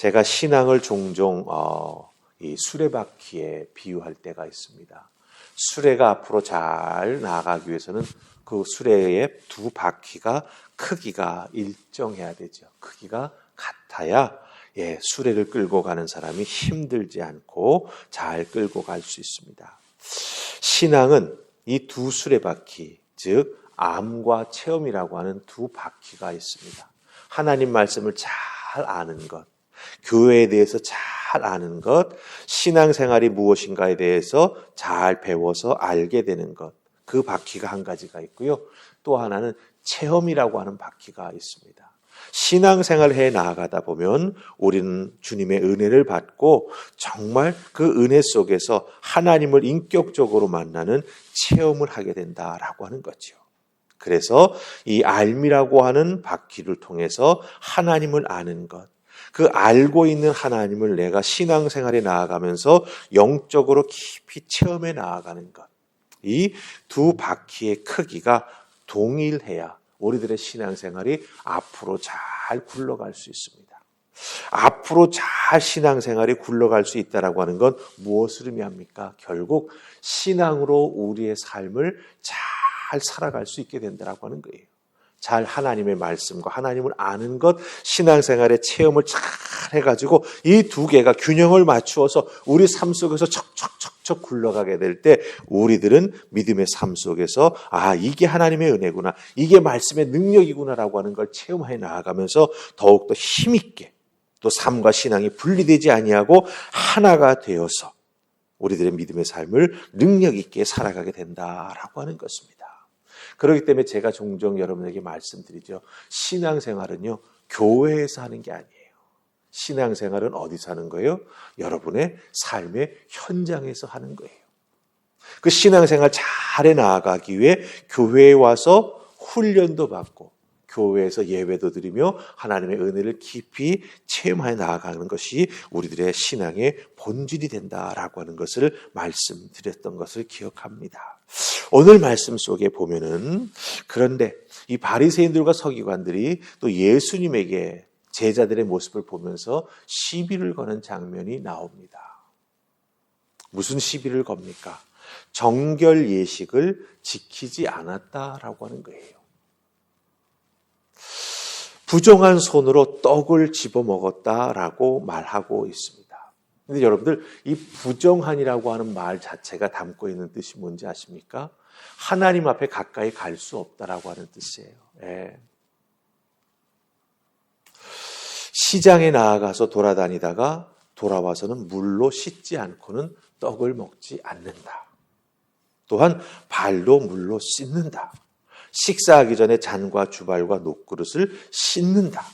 제가 신앙을 종종 이 수레바퀴에 비유할 때가 있습니다. 수레가 앞으로 잘 나아가기 위해서는 그 수레의 두 바퀴가 크기가 일정해야 되죠. 크기가 같아야 수레를 끌고 가는 사람이 힘들지 않고 잘 끌고 갈 수 있습니다. 신앙은 이 두 수레바퀴, 즉 암과 체험이라고 하는 두 바퀴가 있습니다. 하나님 말씀을 잘 아는 것, 교회에 대해서 잘 아는 것, 신앙생활이 무엇인가에 대해서 잘 배워서 알게 되는 것, 그 바퀴가 한 가지가 있고요. 또 하나는 체험이라고 하는 바퀴가 있습니다. 신앙생활을 해 나아가다 보면 우리는 주님의 은혜를 받고 정말 그 은혜 속에서 하나님을 인격적으로 만나는 체험을 하게 된다라고 하는 거죠. 그래서 이 알미라고 하는 바퀴를 통해서 하나님을 아는 것, 그 알고 있는 하나님을 내가 신앙생활에 나아가면서 영적으로 깊이 체험해 나아가는 것, 이 두 바퀴의 크기가 동일해야 우리들의 신앙생활이 앞으로 잘 굴러갈 수 있습니다. 앞으로 잘 신앙생활이 굴러갈 수 있다라고 하는 건 무엇을 의미합니까? 결국 신앙으로 우리의 삶을 잘 살아갈 수 있게 된다라고 하는 거예요. 잘 하나님의 말씀과 하나님을 아는 것, 신앙생활의 체험을 잘 해가지고 이 두 개가 균형을 맞추어서 우리 삶 속에서 척척척척 굴러가게 될 때 우리들은 믿음의 삶 속에서 이게 하나님의 은혜구나, 이게 말씀의 능력이구나라고 하는 걸 체험해 나아가면서 더욱더 힘있게 또 삶과 신앙이 분리되지 아니하고 하나가 되어서 우리들의 믿음의 삶을 능력 있게 살아가게 된다라고 하는 것입니다. 그렇기 때문에 제가 종종 여러분에게 말씀드리죠. 신앙생활은요, 교회에서 하는 게 아니에요. 신앙생활은 어디서 하는 거예요? 여러분의 삶의 현장에서 하는 거예요. 그 신앙생활 잘해 나아가기 위해 교회에 와서 훈련도 받고 교회에서 예배도 드리며 하나님의 은혜를 깊이 체험해 나아가는 것이 우리들의 신앙의 본질이 된다라고 하는 것을 말씀드렸던 것을 기억합니다. 오늘 말씀 속에 보면은 그런데 이 바리새인들과 서기관들이 또 예수님에게 제자들의 모습을 보면서 시비를 거는 장면이 나옵니다. 무슨 시비를 겁니까? 정결 예식을 지키지 않았다라고 하는 거예요. 부정한 손으로 떡을 집어먹었다라고 말하고 있습니다. 근데 여러분들 이 부정한이라고 하는 말 자체가 담고 있는 뜻이 뭔지 아십니까? 하나님 앞에 가까이 갈 수 없다라고 하는 뜻이에요. 시장에 나아가서 돌아다니다가 돌아와서는 물로 씻지 않고는 떡을 먹지 않는다. 또한 발도 물로 씻는다. 식사하기 전에 잔과 주발과 녹그릇을 씻는다.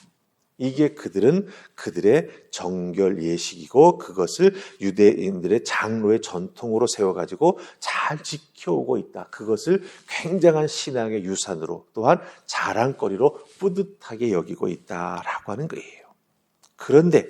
이게 그들의 정결 예식이고 그것을 유대인들의 장로의 전통으로 세워가지고 잘 지켜오고 있다. 그것을 굉장한 신앙의 유산으로 또한 자랑거리로 뿌듯하게 여기고 있다라고 하는 거예요. 그런데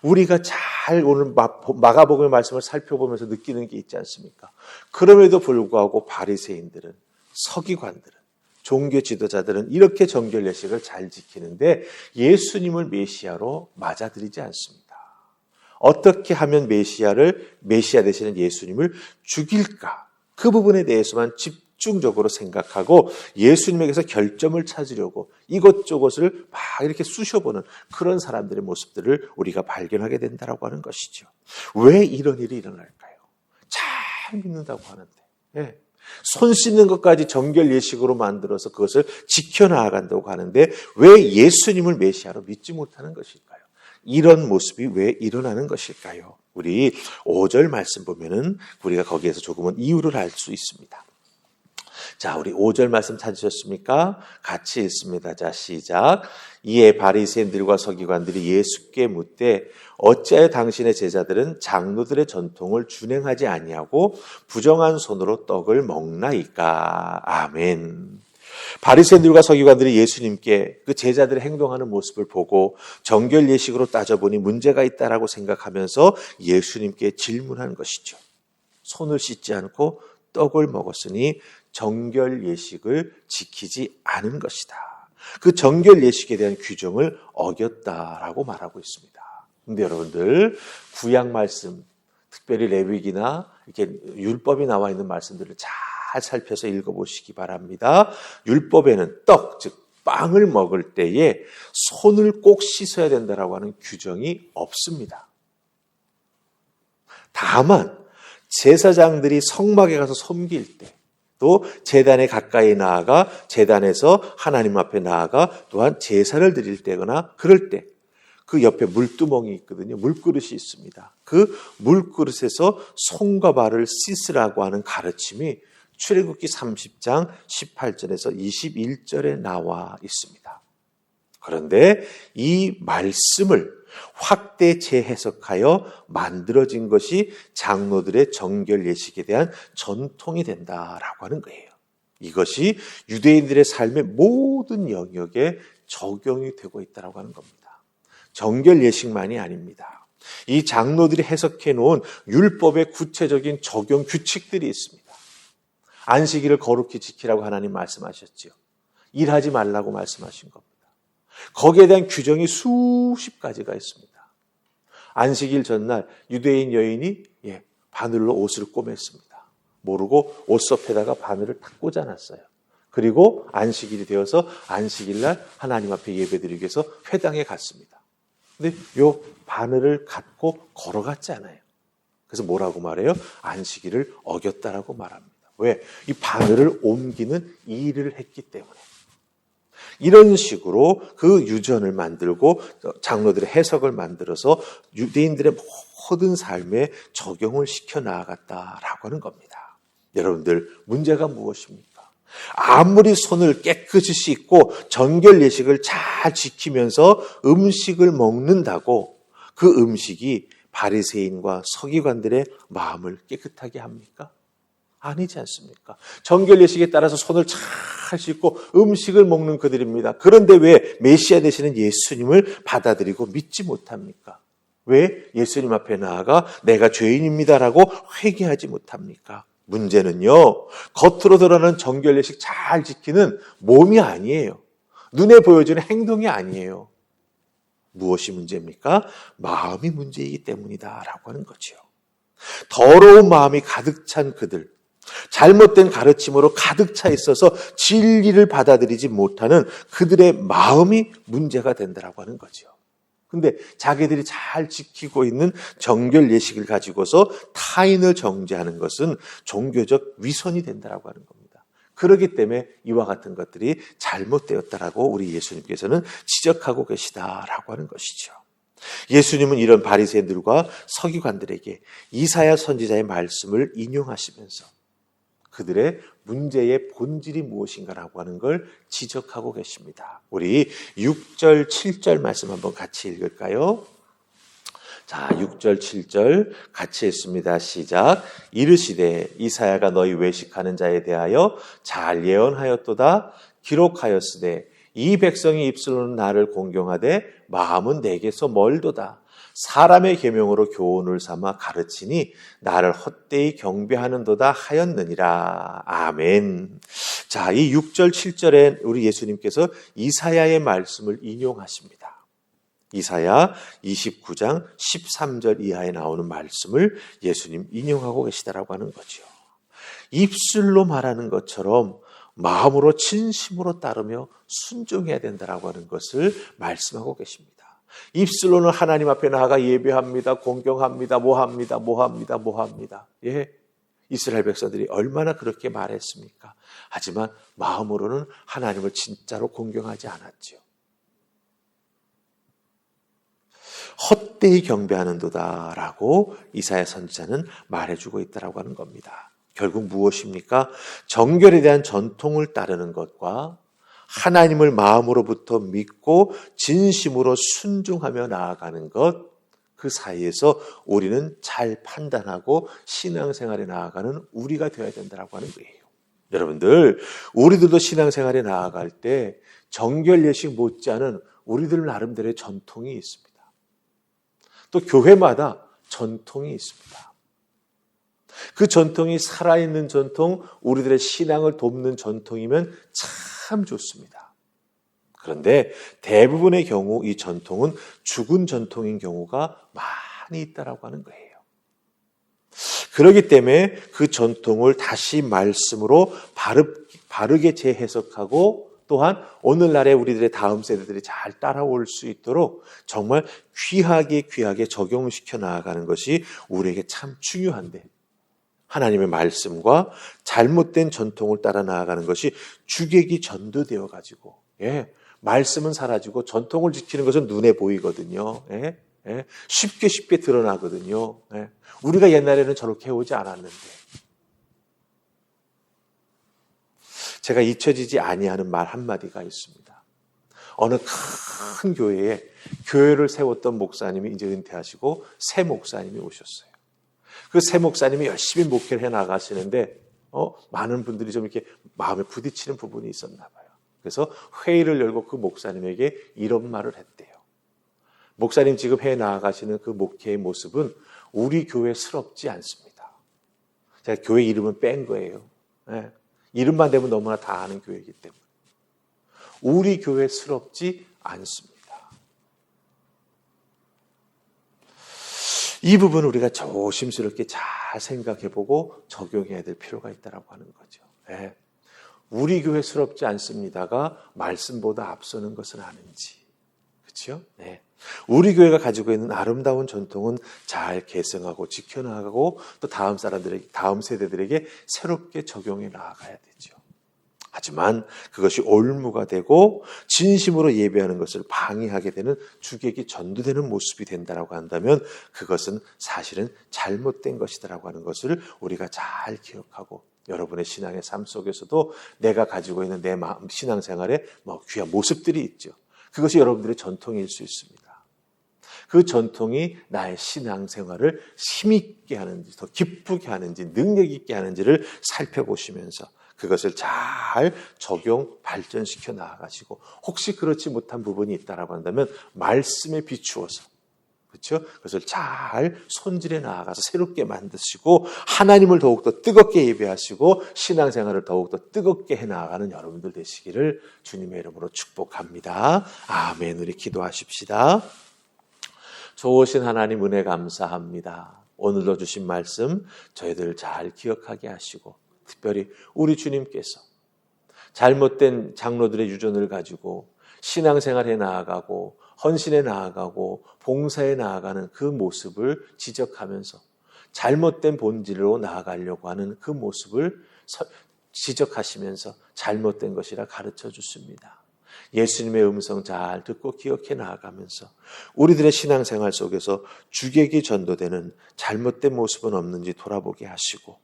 우리가 잘 오늘 마가복음의 말씀을 살펴보면서 느끼는 게 있지 않습니까? 그럼에도 불구하고 바리새인들은, 서기관들은, 종교 지도자들은 이렇게 정결 예식을 잘 지키는데 예수님을 메시아로 맞아들이지 않습니다. 어떻게 하면 메시아 되시는 예수님을 죽일까? 그 부분에 대해서만 집중적으로 생각하고 예수님에게서 결점을 찾으려고 이것저것을 막 이렇게 쑤셔보는 그런 사람들의 모습들을 우리가 발견하게 된다라고 하는 것이죠. 왜 이런 일이 일어날까요? 잘 믿는다고 하는데 손 씻는 것까지 정결 예식으로 만들어서 그것을 지켜나간다고 하는데 왜 예수님을 메시아로 믿지 못하는 것일까요? 이런 모습이 왜 일어나는 것일까요? 우리 5절 말씀 보면은 우리가 거기에서 조금은 이유를 알 수 있습니다. 자, 우리 5절 말씀 찾으셨습니까? 같이 읽습니다. 자, 시작. 이에 바리새인들과 서기관들이 예수께 묻되 어찌하여 당신의 제자들은 장로들의 전통을 준행하지 아니하고 부정한 손으로 떡을 먹나이까? 아멘. 바리새인들과 서기관들이 예수님께 그 제자들의 행동하는 모습을 보고 정결 예식으로 따져보니 문제가 있다라고 생각하면서 예수님께 질문한 것이죠. 손을 씻지 않고 떡을 먹었으니 정결 예식을 지키지 않은 것이다. 그 정결 예식에 대한 규정을 어겼다라고 말하고 있습니다. 근데 여러분들 구약 말씀, 특별히 레위기나 이렇게 율법이 나와 있는 말씀들을 잘 살펴서 읽어보시기 바랍니다. 율법에는 떡, 즉 빵을 먹을 때에 손을 꼭 씻어야 된다라고 하는 규정이 없습니다. 다만 제사장들이 성막에 가서 섬길 때, 또 제단에 가까이 나아가 제단에서 하나님 앞에 나아가 또한 제사를 드릴 때거나 그럴 때 그 옆에 물두멍이 있거든요. 물그릇이 있습니다. 그 물그릇에서 손과 발을 씻으라고 하는 가르침이 출애굽기 30장 18절에서 21절에 나와 있습니다. 그런데 이 말씀을 확대 재해석하여 만들어진 것이 장로들의 정결 예식에 대한 전통이 된다라고 하는 거예요. 이것이 유대인들의 삶의 모든 영역에 적용이 되고 있다고 하는 겁니다. 정결 예식만이 아닙니다. 이 장로들이 해석해 놓은 율법의 구체적인 적용 규칙들이 있습니다. 안식일을 거룩히 지키라고 하나님 말씀하셨지요. 일하지 말라고 말씀하신 겁니다. 거기에 대한 규정이 수십 가지가 있습니다. 안식일 전날 유대인 여인이 바늘로 옷을 꼬맸습니다. 모르고 옷섭에다가 바늘을 탁 꽂아놨어요. 그리고 안식일이 되어서 안식일날 하나님 앞에 예배드리기 위해서 회당에 갔습니다. 근데 요 바늘을 갖고 걸어갔지 않아요. 그래서 뭐라고 말해요? 안식일을 어겼다라고 말합니다. 왜? 이 바늘을 옮기는 일을 했기 때문에. 이런 식으로 그 유전을 만들고 장로들의 해석을 만들어서 유대인들의 모든 삶에 적용을 시켜 나아갔다라고 하는 겁니다. 여러분들, 문제가 무엇입니까? 아무리 손을 깨끗이 씻고 정결 예식을 잘 지키면서 음식을 먹는다고 그 음식이 바리새인과 서기관들의 마음을 깨끗하게 합니까? 아니지 않습니까? 정결 예식에 따라서 손을 잘 씻고 음식을 먹는 그들입니다. 그런데 왜 메시아 되시는 예수님을 받아들이고 믿지 못합니까? 왜 예수님 앞에 나아가 내가 죄인입니다라고 회개하지 못합니까? 문제는요, 겉으로 드러나는 정결 예식 잘 지키는 몸이 아니에요. 눈에 보여지는 행동이 아니에요. 무엇이 문제입니까? 마음이 문제이기 때문이다라고 하는 거죠. 더러운 마음이 가득 찬 그들, 잘못된 가르침으로 가득 차 있어서 진리를 받아들이지 못하는 그들의 마음이 문제가 된다라고 하는 거죠. 근데 자기들이 잘 지키고 있는 정결 예식을 가지고서 타인을 정죄하는 것은 종교적 위선이 된다라고 하는 겁니다. 그렇기 때문에 이와 같은 것들이 잘못되었다라고 우리 예수님께서는 지적하고 계시다라고 하는 것이죠. 예수님은 이런 바리새인들과 서기관들에게 이사야 선지자의 말씀을 인용하시면서 그들의 문제의 본질이 무엇인가라고 하는 걸 지적하고 계십니다. 우리 6절, 7절 말씀 한번 같이 읽을까요? 자, 6절, 7절 같이 읽습니다. 시작. 이르시되 이사야가 너희 외식하는 자에 대하여 잘 예언하였도다. 기록하였으되 이 백성이 입술로는 나를 공경하되 마음은 내게서 멀도다. 사람의 계명으로 교훈을 삼아 가르치니 나를 헛되이 경배하는도다 하였느니라. 아멘. 자, 이 6절 7절에 우리 예수님께서 이사야의 말씀을 인용하십니다. 이사야 29장 13절 이하에 나오는 말씀을 예수님 인용하고 계시다라고 하는 거죠. 입술로 말하는 것처럼 마음으로 진심으로 따르며 순종해야 된다라고 하는 것을 말씀하고 계십니다. 입술로는 하나님 앞에 나아가 예배합니다. 공경합니다. 뭐합니다. 예, 이스라엘 백성들이 얼마나 그렇게 말했습니까? 하지만 마음으로는 하나님을 진짜로 공경하지 않았죠. 헛되이 경배하는도다라고 이사야 선지자는 말해주고 있다라고 하는 겁니다. 결국 무엇입니까? 정결에 대한 전통을 따르는 것과 하나님을 마음으로부터 믿고 진심으로 순종하며 나아가는 것, 그 사이에서 우리는 잘 판단하고 신앙생활에 나아가는 우리가 되어야 된다고 하는 거예요. 여러분들, 우리들도 신앙생활에 나아갈 때 정결 예식 못지않은 우리들 나름대로의 전통이 있습니다. 또 교회마다 전통이 있습니다. 그 전통이 살아있는 전통, 우리들의 신앙을 돕는 전통이면 참 좋습니다. 그런데 대부분의 경우 이 전통은 죽은 전통인 경우가 많이 있다라고 하는 거예요. 그렇기 때문에 그 전통을 다시 말씀으로 바르게 재해석하고 또한 오늘날의 우리들의 다음 세대들이 잘 따라올 수 있도록 정말 귀하게 적용시켜 나아가는 것이 우리에게 참 중요한데, 하나님의 말씀과 잘못된 전통을 따라 나아가는 것이 주객이 전도되어 가지고, 말씀은 사라지고 전통을 지키는 것은 눈에 보이거든요. 쉽게 드러나거든요. 우리가 옛날에는 저렇게 해오지 않았는데, 제가 잊혀지지 아니하는 말 한마디가 있습니다. 어느 큰 교회에 교회를 세웠던 목사님이 이제 은퇴하시고 새 목사님이 오셨어요. 그 새 목사님이 열심히 목회를 해 나가시는데 많은 분들이 좀 이렇게 마음에 부딪히는 부분이 있었나 봐요. 그래서 회의를 열고 그 목사님에게 이런 말을 했대요. 목사님 지금 해 나가시는 그 목회의 모습은 우리 교회스럽지 않습니다. 제가 교회 이름은 뺀 거예요. 이름만 되면 너무나 다 아는 교회이기 때문에. 우리 교회스럽지 않습니다. 이 부분을 우리가 조심스럽게 잘 생각해보고 적용해야 될 필요가 있다고 하는 거죠. 우리 교회스럽지 않습니다가 말씀보다 앞서는 것은 아닌지. 그렇죠? 우리 교회가 가지고 있는 아름다운 전통은 잘 계승하고 지켜나가고 또 다음 세대들에게 새롭게 적용해 나아가야 되죠. 하지만 그것이 올무가 되고 진심으로 예배하는 것을 방해하게 되는 주객이 전도되는 모습이 된다라고 한다면 그것은 사실은 잘못된 것이다라고 하는 것을 우리가 잘 기억하고, 여러분의 신앙의 삶 속에서도 내가 가지고 있는 내 마음 신앙생활에 귀한 모습들이 있죠. 그것이 여러분들의 전통일 수 있습니다. 그 전통이 나의 신앙생활을 힘있게 하는지, 더 기쁘게 하는지, 능력 있게 하는지를 살펴보시면서 그것을 잘 적용, 발전시켜 나아가시고, 혹시 그렇지 못한 부분이 있다라고 한다면 말씀에 비추어서, 그렇죠? 그것을 잘 손질해 나아가서 새롭게 만드시고 하나님을 더욱더 뜨겁게 예배하시고 신앙생활을 더욱더 뜨겁게 해 나아가는 여러분들 되시기를 주님의 이름으로 축복합니다. 아멘. 우리 기도하십시다. 좋으신 하나님 은혜 감사합니다. 오늘도 주신 말씀 저희들 잘 기억하게 하시고, 특별히 우리 주님께서 잘못된 장로들의 유전을 가지고 신앙생활에 나아가고 헌신에 나아가고 봉사에 나아가는 그 모습을 지적하면서 잘못된 본질로 나아가려고 하는 그 모습을 지적하시면서 잘못된 것이라 가르쳐 주십니다. 예수님의 음성 잘 듣고 기억해 나아가면서 우리들의 신앙생활 속에서 주객이 전도되는 잘못된 모습은 없는지 돌아보게 하시고,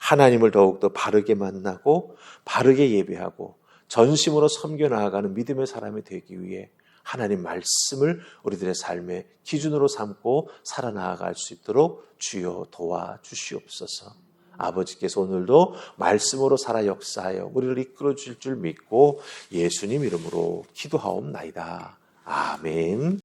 하나님을 더욱더 바르게 만나고 바르게 예배하고 전심으로 섬겨 나아가는 믿음의 사람이 되기 위해 하나님 말씀을 우리들의 삶의 기준으로 삼고 살아나아갈 수 있도록 주여 도와주시옵소서. 아버지께서 오늘도 말씀으로 살아 역사하여 우리를 이끌어 주실 줄 믿고 예수님 이름으로 기도하옵나이다. 아멘.